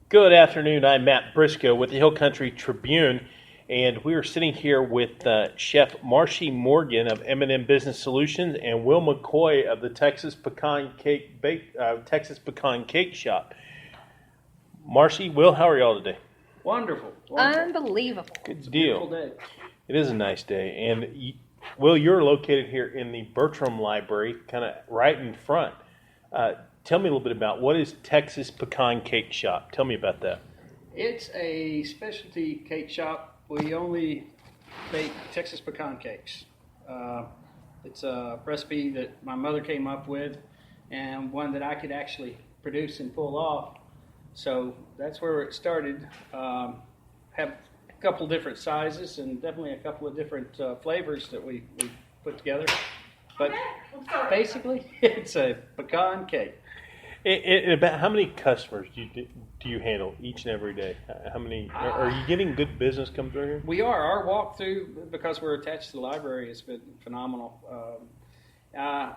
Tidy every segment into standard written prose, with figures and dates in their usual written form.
Good afternoon. I'm Matt Briscoe with the Hill Country Tribune, and we are sitting here with Chef Marshy Morgan of M&M Business Solutions and Will McCoy of the Texas Pecan Cake Shop. Marshy, Will, how are y'all today? Wonderful. Unbelievable. Good deal. Beautiful day. It is a nice day, and Will, you're located here in the Bertram Library, kind of right in front. Tell me a little bit about what is Texas Pecan Cake Shop. Tell me about that. It's a specialty cake shop. We only bake Texas pecan cakes. It's a recipe that my mother came up with and one that I could actually produce and pull off. So that's where it started. Have a couple different sizes and definitely a couple of different flavors that we put together. But basically, it's a pecan cake. And about how many customers do you handle each and every day? How many are you getting good business come through here? We are. Our walkthrough, because we're attached to the library, has been phenomenal. An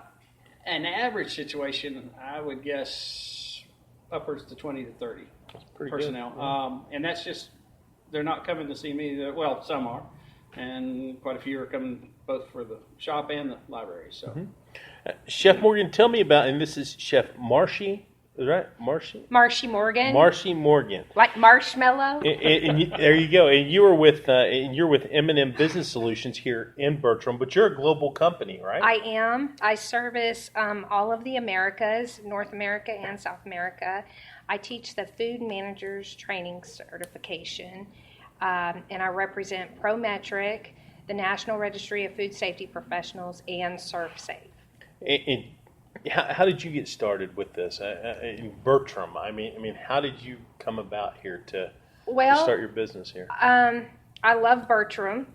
average situation, I would guess, upwards to 20 to 30 personnel. Good. Yeah. And that's just, they're not coming to see me. Well, some are. And quite a few are coming both for the shop and the library. So. Mm-hmm. Chef Morgan, tell me about, and this is Chef Marshy, is that right? Marshy Morgan. Marshy Morgan. Like marshmallow. There you go. And you're with M&M Business Solutions here in Bertram, but you're a global company, right? I am. I service all of the Americas, North America and South America. I teach the Food Managers Training Certification, and I represent ProMetric, the National Registry of Food Safety Professionals, and ServSafe. And how did you get started with this in Bertram? I mean, how did you come about here to start your business here? I love Bertram.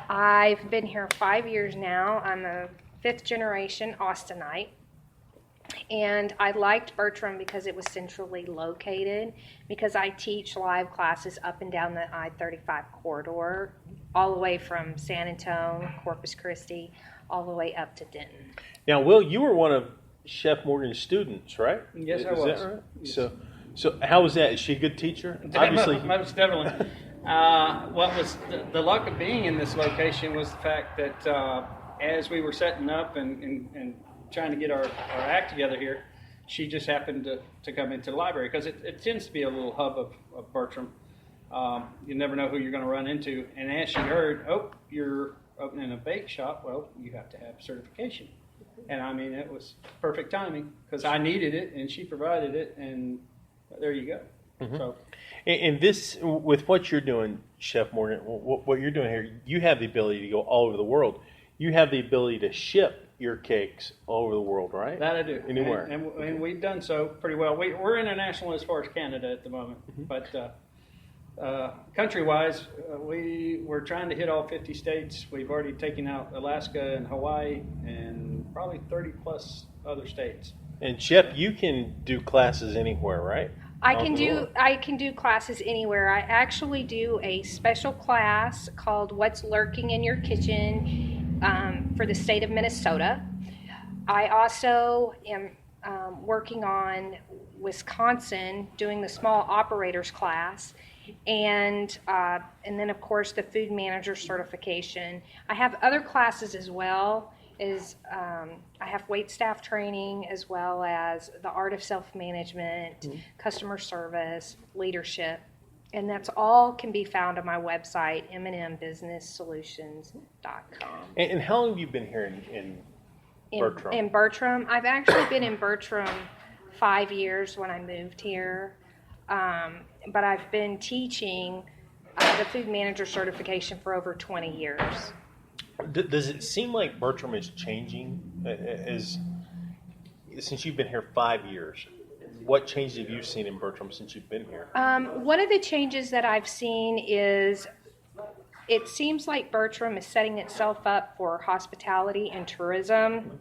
I've been here 5 years now. I'm a fifth generation Austinite. And I liked Bertram because it was centrally located, because I teach live classes up and down the I-35 corridor, all the way from San Antonio, Corpus Christi, all the way up to Denton. Now, Will, you were one of Chef Morgan's students, right? Yes, I was. was. That right? Yes. So how was that? Is she a good teacher? Obviously. Most definitely. What was the luck of being in this location was the fact that as we were setting up and trying to get our act together here, she just happened to come into the library, because it tends to be a little hub of Bertram. You never know who you're going to run into. And as she heard, you're opening a bake shop, well, you have to have certification. And I mean, it was perfect timing, because I needed it and she provided it, and there you go. Mm-hmm. So, and this, with what you're doing, Chef Morgan, what you're doing here, you have the ability to go all over the world. You have the ability to ship your cakes all over the world, right? That I do. Anywhere. And we've done so pretty well. We're international as far as Canada at the moment, mm-hmm. But country-wise, we're trying to hit all 50 states. We've already taken out Alaska and Hawaii and probably 30-plus other states. And Chef, you can do classes anywhere, right? I can do classes anywhere. I actually do a special class called What's Lurking in Your Kitchen for the state of Minnesota. I also am working on Wisconsin, doing the small operators class, and then of course the food manager certification. I have other classes as well. I have wait staff training, as well as the art of self-management, mm-hmm. customer service, leadership, and that's all can be found on my website, mnmbusinesssolutions.com. And how long have you been here in Bertram? In Bertram, I've actually been in Bertram 5 years when I moved here, but I've been teaching the food manager certification for over 20 years. Does it seem like Bertram is changing since you've been here 5 years? What changes have you seen in Bertram since you've been here? One of the changes that I've seen is it seems like Bertram is setting itself up for hospitality and tourism,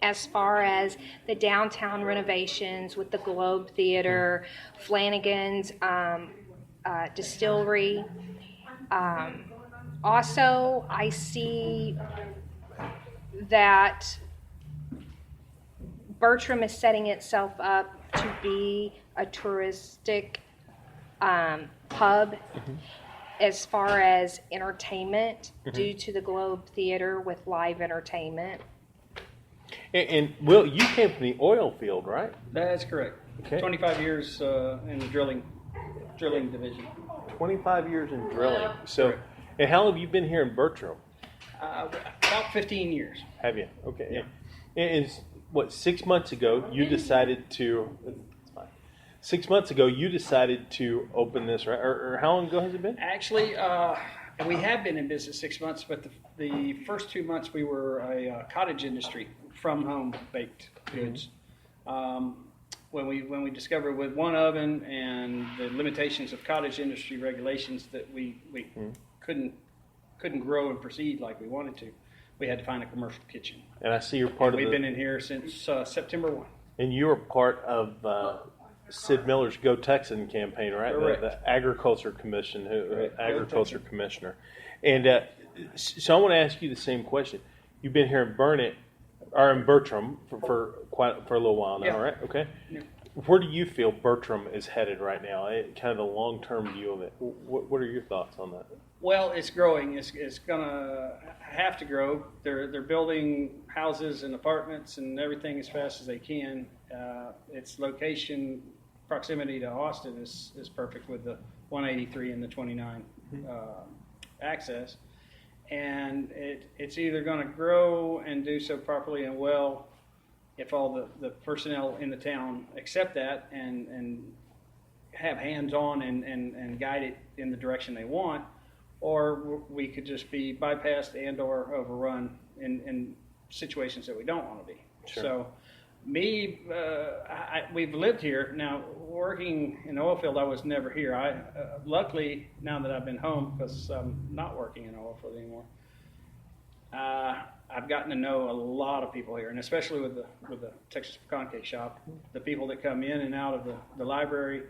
as far as the downtown renovations with the Globe Theater, Flanagan's Distillery. Also, I see that Bertram is setting itself up to be a touristic hub as far as entertainment due to the Globe Theater with live entertainment. And Will, you came from the oil field, right? That's correct. Okay. 25 years in the drilling division. 25 years in drilling. So, and how long have you been here in Bertram? About 15 years. Have you? Okay. Yeah. And it's, what, 6 months ago you decided to. It's fine. 6 months ago you decided to open this, right? Or how long ago has it been? Actually, we have been in business 6 months, but the first 2 months we were a cottage industry, from home baked goods. When we discovered with one oven and the limitations of cottage industry regulations that we couldn't grow and proceed like we wanted to, we had to find a commercial kitchen. And I see you're part of We've been in here since September 1. And you were part of Sid Miller's Go Texan campaign, right? Correct. The Agriculture Commission, Correct. Agriculture Commissioner. And so I want to ask you the same question. You've been here in Bertram for a little while now, Yeah. right? Okay. Yeah. Where do you feel Bertram is headed right now? Kind of the long-term view of it. What are your thoughts on that? Well, it's growing. It's gonna have to grow. They're building houses and apartments and everything as fast as they can. Its location, proximity to Austin is perfect with the 183 and the 29 access. And it's either going to grow and do so properly and well if all the personnel in the town accept that and have hands-on and guide it in the direction they want, or we could just be bypassed and or overrun in situations that we don't want to be. Sure. So we've lived here. Now, working in the oil field, I was never here. Luckily, now that I've been home, because I'm not working in the oil field anymore, I've gotten to know a lot of people here, and especially with the Texas Pecan Cake Shop, the people that come in and out of the library,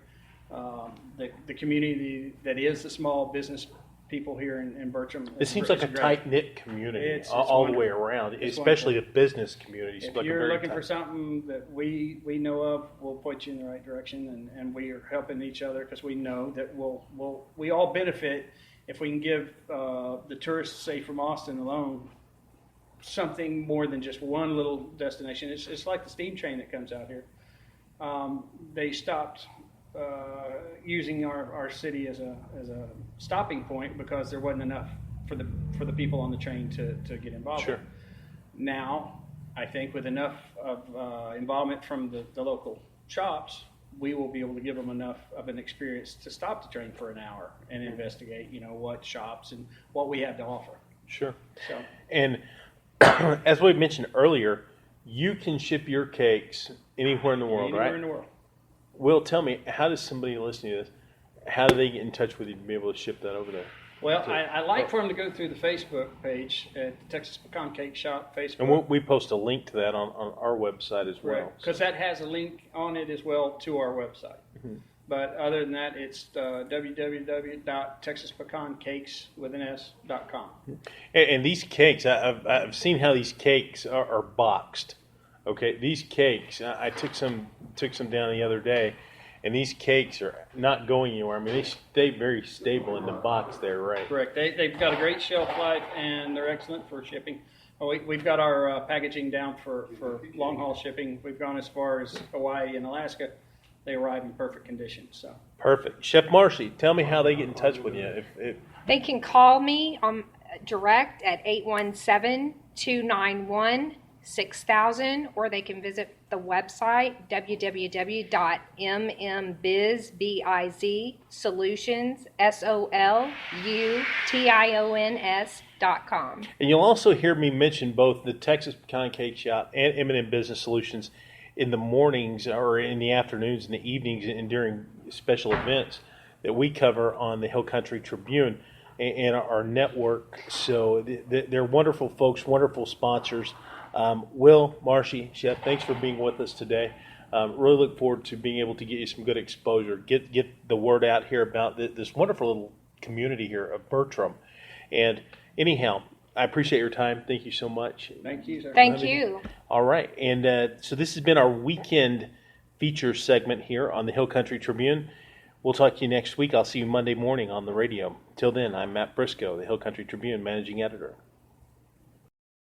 the community that is the small business people here in Bertram. It seems like a tight-knit community It's all the way wonderful. around, It's especially wonderful. the business community. If like you're looking for something that we know of, we'll point you in the right direction, and we are helping each other because we know that we all benefit if we can give the tourists, say from Austin alone, something more than just one little destination. It's like the steam train that comes out here. They stopped using our city as a stopping point because there wasn't enough for the people on the train to get involved. Sure. Now, I think with enough of involvement from the local shops, we will be able to give them enough of an experience to stop the train for an hour and investigate, what shops and what we have to offer. Sure. So, And as we mentioned earlier, you can ship your cakes anywhere in the world, anywhere right? in the world. Will, tell me, how does somebody listening to this, how do they get in touch with you to be able to ship that over there? Well, I like for them to go through the Facebook page at the Texas Pecan Cake Shop Facebook. And we post a link to that on our website as well. Because that has a link on it as well to our website. Mm-hmm. But other than that, it's www.texaspecancakes.com. And these cakes, I've seen how these cakes are boxed. Okay, these cakes, I took some down the other day, and these cakes are not going anywhere. I mean, they stay very stable in the box there, right? Correct. They've got a great shelf life, and they're excellent for shipping. We've got our packaging down for long haul shipping. We've gone as far as Hawaii and Alaska. They arrive in perfect condition. So Perfect. Chef Marcy, tell me how they get in touch with you. If They can call me direct at 817-291-6000, or they can visit the website www.mmbizsolutions.com. And you'll also hear me mention both the Texas Pecan Cake Shop and M&M Business Solutions in the mornings or in the afternoons and the evenings and during special events that we cover on the Hill Country Tribune and our network. So they're wonderful folks, wonderful sponsors. Will, Marcy, Chef, thanks for being with us today. Really look forward to being able to get you some good exposure, get the word out here about this wonderful little community here of Bertram. And anyhow, I appreciate your time. Thank you so much. thank you, sir. Thank you. All right. And so this has been our weekend feature segment here on the Hill Country Tribune. We'll talk to you next week. I'll see you Monday morning on the radio. Till then, I'm Matt Briscoe, the Hill Country Tribune managing editor.